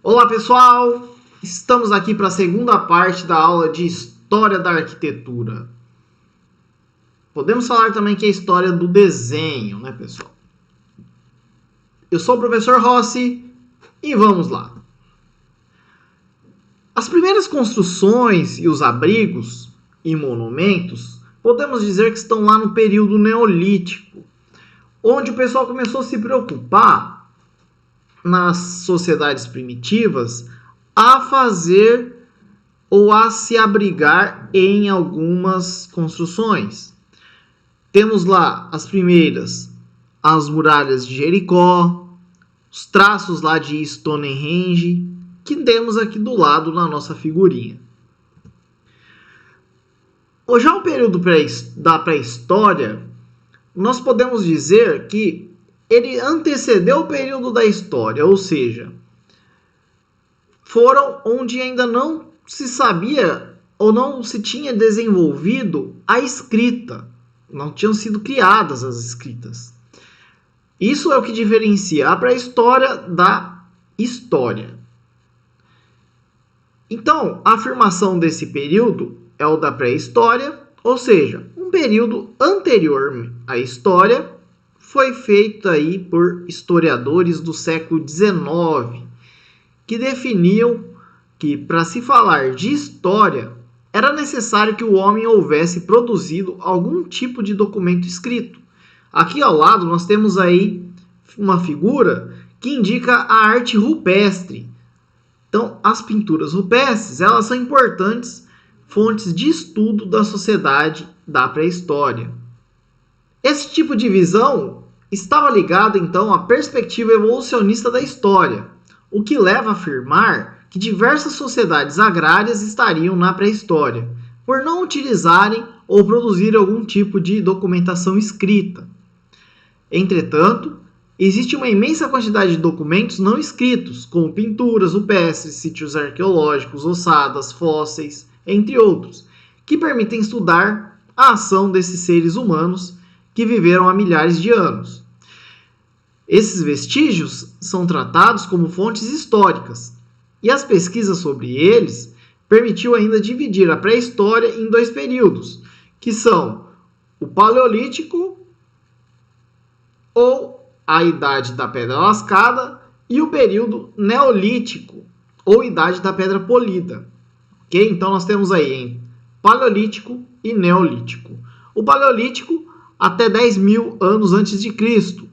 Olá pessoal, estamos aqui para a segunda parte da aula de História da Arquitetura. Podemos falar também que é História do Desenho, né pessoal? Eu sou o professor Rossi e vamos lá. As primeiras construções e os abrigos e monumentos, podemos dizer que estão lá no período neolítico, onde o pessoal começou a se preocupar nas sociedades primitivas a fazer ou a se abrigar em algumas construções. Temos lá as primeiras, as muralhas de Jericó, os traços lá de Stonehenge, que temos aqui do lado na nossa figurinha. Já o período da pré-história, nós podemos dizer que ele antecedeu o período da história, ou seja, foram onde ainda não se sabia ou não se tinha desenvolvido a escrita, não tinham sido criadas as escritas. Isso é o que diferencia a pré-história da história. Então, a afirmação desse período é o da pré-história, ou seja, um período anterior à história, foi feito aí por historiadores do século XIX, que definiam que para se falar de história, era necessário que o homem houvesse produzido algum tipo de documento escrito. Aqui ao lado nós temos aí uma figura que indica a arte rupestre. Então, as pinturas rupestres, elas são importantes fontes de estudo da sociedade da pré-história. Esse tipo de visão estava ligado, então, à perspectiva evolucionista da história, o que leva a afirmar que diversas sociedades agrárias estariam na pré-história, por não utilizarem ou produzirem algum tipo de documentação escrita. Entretanto, existe uma imensa quantidade de documentos não escritos, como pinturas rupestres, sítios arqueológicos, ossadas, fósseis, entre outros, que permitem estudar a ação desses seres humanos que viveram há milhares de anos. Esses vestígios são tratados como fontes históricas, e as pesquisas sobre eles permitiu ainda dividir a pré-história em dois períodos, que são o Paleolítico, ou a Idade da Pedra Lascada, e o período Neolítico, ou Idade da Pedra Polida. Okay? Então nós temos aí em Paleolítico e Neolítico. O Paleolítico até 10.000 anos antes de Cristo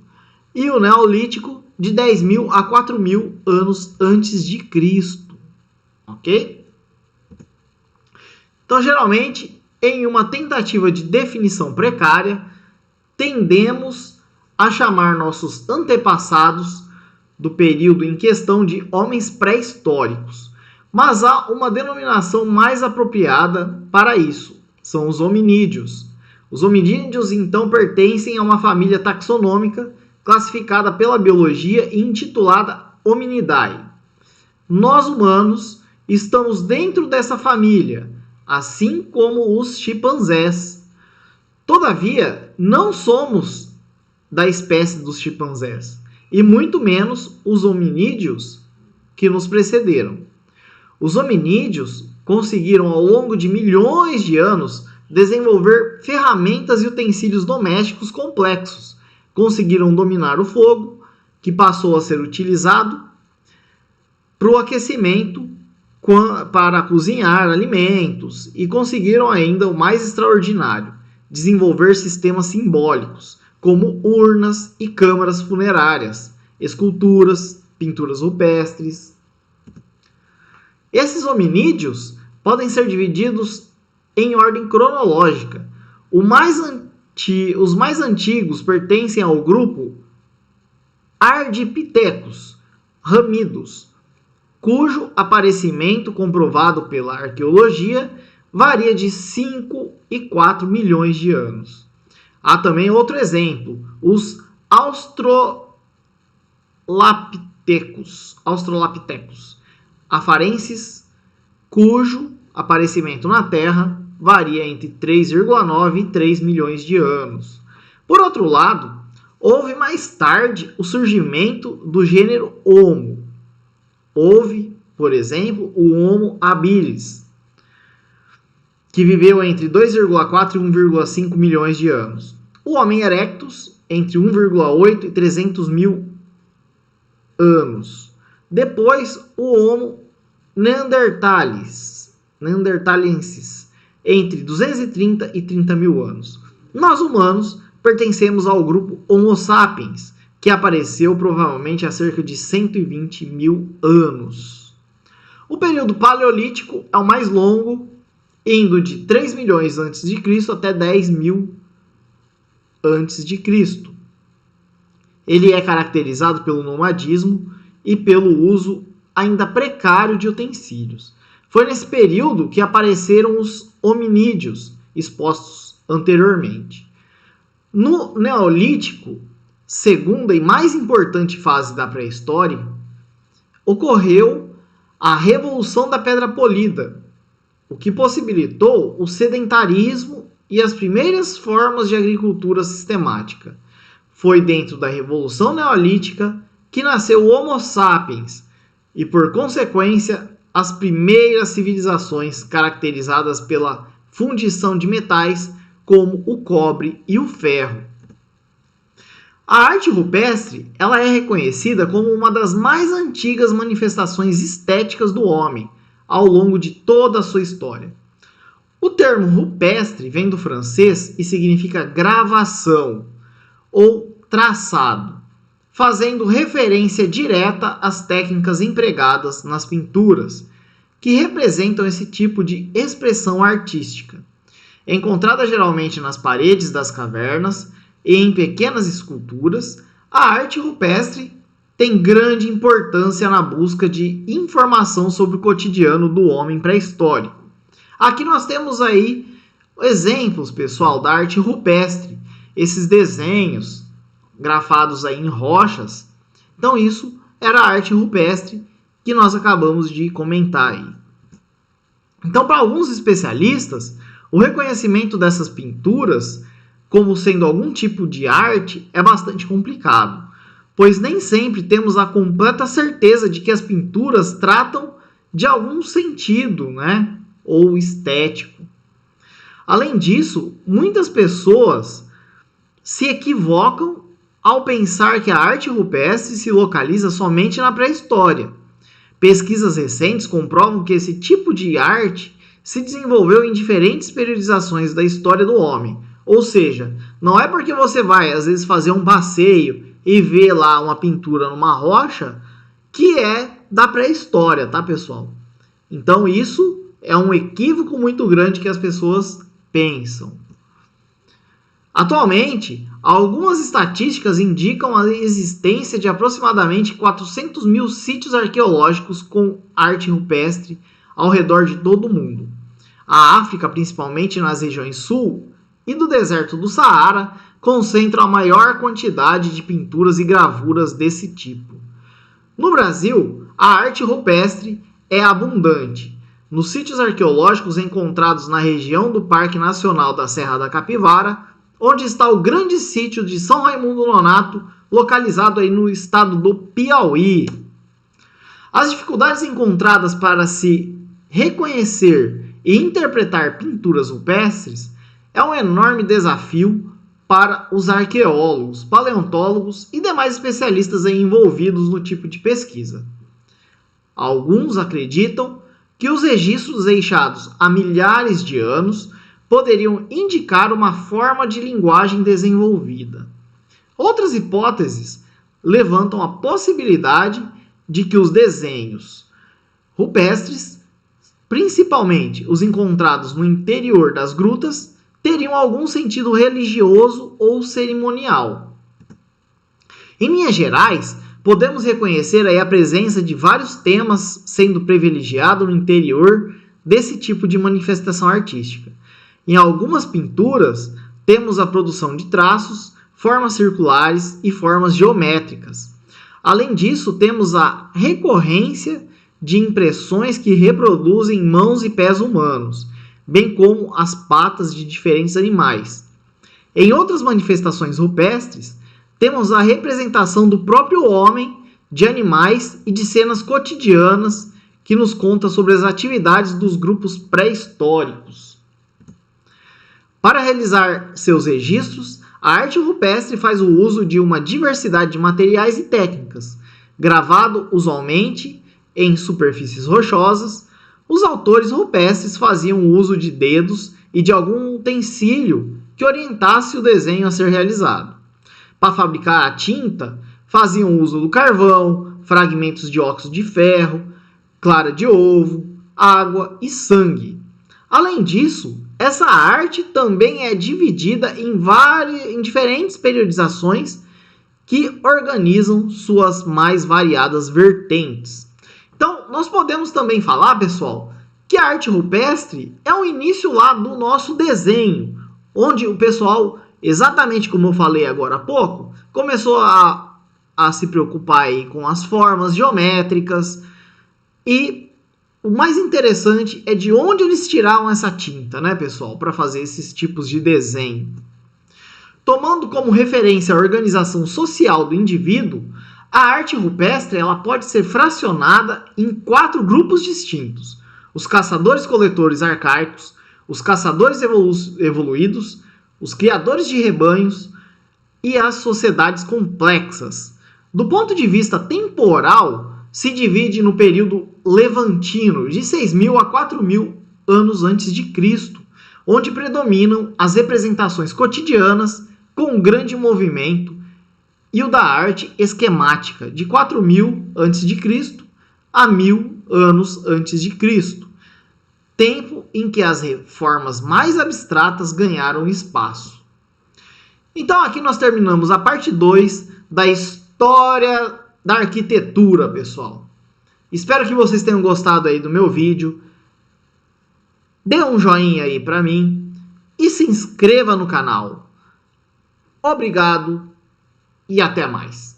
e o Neolítico de 10.000 a 4.000 anos antes de Cristo. Ok? Então, geralmente, em uma tentativa de definição precária, tendemos a chamar nossos antepassados do período em questão de homens pré-históricos. Mas há uma denominação mais apropriada para isso. São os hominídeos. Os hominídeos, então, pertencem a uma família taxonômica classificada pela biologia e intitulada Hominidae. Nós, humanos, estamos dentro dessa família, assim como os chimpanzés. Todavia, não somos da espécie dos chimpanzés, e muito menos os hominídeos que nos precederam. Os hominídeos conseguiram, ao longo de milhões de anos, desenvolver ferramentas e utensílios domésticos complexos. Conseguiram dominar o fogo, que passou a ser utilizado para o aquecimento, para cozinhar alimentos, e conseguiram ainda o mais extraordinário, desenvolver sistemas simbólicos, como urnas e câmaras funerárias, esculturas, pinturas rupestres. Esses hominídeos podem ser divididos em ordem cronológica. Os mais antigos pertencem ao grupo Ardipithecus ramidos, cujo aparecimento comprovado pela arqueologia varia de 5 e 4 milhões de anos. Há também outro exemplo, os Australopithecus afarenses, cujo aparecimento na Terra varia entre 3,9 e 3 milhões de anos. Por outro lado, houve mais tarde o surgimento do gênero Homo, Houve, por exemplo, o Homo habilis, que viveu entre 2,4 e 1,5 milhões de anos. O Homem erectus, entre 1,8 e 300 mil anos. Depois, o Homo neanderthalensis, entre 230 e 30 mil anos. Nós, humanos, pertencemos ao grupo Homo sapiens, que apareceu provavelmente há cerca de 120 mil anos. O período paleolítico é o mais longo, indo de 3 milhões a.C. até 10 mil a.C. Ele é caracterizado pelo nomadismo e pelo uso ainda precário de utensílios. Foi nesse período que apareceram os hominídeos expostos anteriormente. No Neolítico, segunda e mais importante fase da pré-história, ocorreu a Revolução da Pedra Polida, o que possibilitou o sedentarismo e as primeiras formas de agricultura sistemática. Foi dentro da Revolução Neolítica que nasceu o Homo sapiens e, por consequência, as primeiras civilizações caracterizadas pela fundição de metais como o cobre e o ferro. A arte rupestre ela é reconhecida como uma das mais antigas manifestações estéticas do homem ao longo de toda a sua história. O termo rupestre vem do francês e significa gravação ou traçado, fazendo referência direta às técnicas empregadas nas pinturas, que representam esse tipo de expressão artística. Encontrada geralmente nas paredes das cavernas e em pequenas esculturas, a arte rupestre tem grande importância na busca de informação sobre o cotidiano do homem pré-histórico. Aqui nós temos aí exemplos, pessoal, da arte rupestre, esses desenhos grafados aí em rochas. Então isso era a arte rupestre que nós acabamos de comentar aí. Então, para alguns especialistas, o reconhecimento dessas pinturas como sendo algum tipo de arte é bastante complicado, pois nem sempre temos a completa certeza de que as pinturas tratam de algum sentido, né, ou estético. Além disso, muitas pessoas se equivocam ao pensar que a arte rupestre se localiza somente na pré-história. Pesquisas recentes comprovam que esse tipo de arte se desenvolveu em diferentes periodizações da história do homem. Ou seja, não é porque você vai, às vezes, fazer um passeio e ver lá uma pintura numa rocha que é da pré-história, tá, pessoal? Então, isso é um equívoco muito grande que as pessoas pensam. Atualmente, algumas estatísticas indicam a existência de aproximadamente 400 mil sítios arqueológicos com arte rupestre ao redor de todo o mundo. A África, principalmente nas regiões sul e do deserto do Saara, concentra a maior quantidade de pinturas e gravuras desse tipo. No Brasil, a arte rupestre é abundante. Nos sítios arqueológicos encontrados na região do Parque Nacional da Serra da Capivara, onde está o grande sítio de São Raimundo Nonato, localizado aí no estado do Piauí. As dificuldades encontradas para se reconhecer e interpretar pinturas rupestres é um enorme desafio para os arqueólogos, paleontólogos e demais especialistas envolvidos no tipo de pesquisa. Alguns acreditam que os registros deixados há milhares de anos poderiam indicar uma forma de linguagem desenvolvida. Outras hipóteses levantam a possibilidade de que os desenhos rupestres, principalmente os encontrados no interior das grutas, teriam algum sentido religioso ou cerimonial. Em linhas gerais, podemos reconhecer aí a presença de vários temas sendo privilegiado no interior desse tipo de manifestação artística. Em algumas pinturas, temos a produção de traços, formas circulares e formas geométricas. Além disso, temos a recorrência de impressões que reproduzem mãos e pés humanos, bem como as patas de diferentes animais. Em outras manifestações rupestres, temos a representação do próprio homem de animais e de cenas cotidianas que nos conta sobre as atividades dos grupos pré-históricos. Para realizar seus registros, a arte rupestre faz o uso de uma diversidade de materiais e técnicas. Gravado usualmente em superfícies rochosas, os autores rupestres faziam uso de dedos e de algum utensílio que orientasse o desenho a ser realizado. Para fabricar a tinta, faziam uso do carvão, fragmentos de óxido de ferro, clara de ovo, água e sangue. Além disso, essa arte também é dividida em diferentes periodizações que organizam suas mais variadas vertentes. Então, nós podemos também falar, pessoal, que a arte rupestre é o início lá do nosso desenho, onde o pessoal, exatamente como eu falei agora há pouco, começou a se preocupar aí com as formas geométricas. E o mais interessante é de onde eles tiraram essa tinta, né, pessoal, para fazer esses tipos de desenho. Tomando como referência a organização social do indivíduo, a arte rupestre ela pode ser fracionada em 4 grupos distintos: os caçadores-coletores arcaicos, os caçadores evoluídos, os criadores de rebanhos e as sociedades complexas. Do ponto de vista temporal, se divide no período levantino, de 6.000 a 4.000 anos antes de Cristo, onde predominam as representações cotidianas com grande movimento, e o da arte esquemática, de 4.000 a.C. a 1.000 anos antes de Cristo, tempo em que as formas mais abstratas ganharam espaço. Então aqui nós terminamos a parte 2 da história da arquitetura, pessoal. Espero que vocês tenham gostado aí do meu vídeo. Dê um joinha aí para mim e se inscreva no canal. Obrigado e até mais.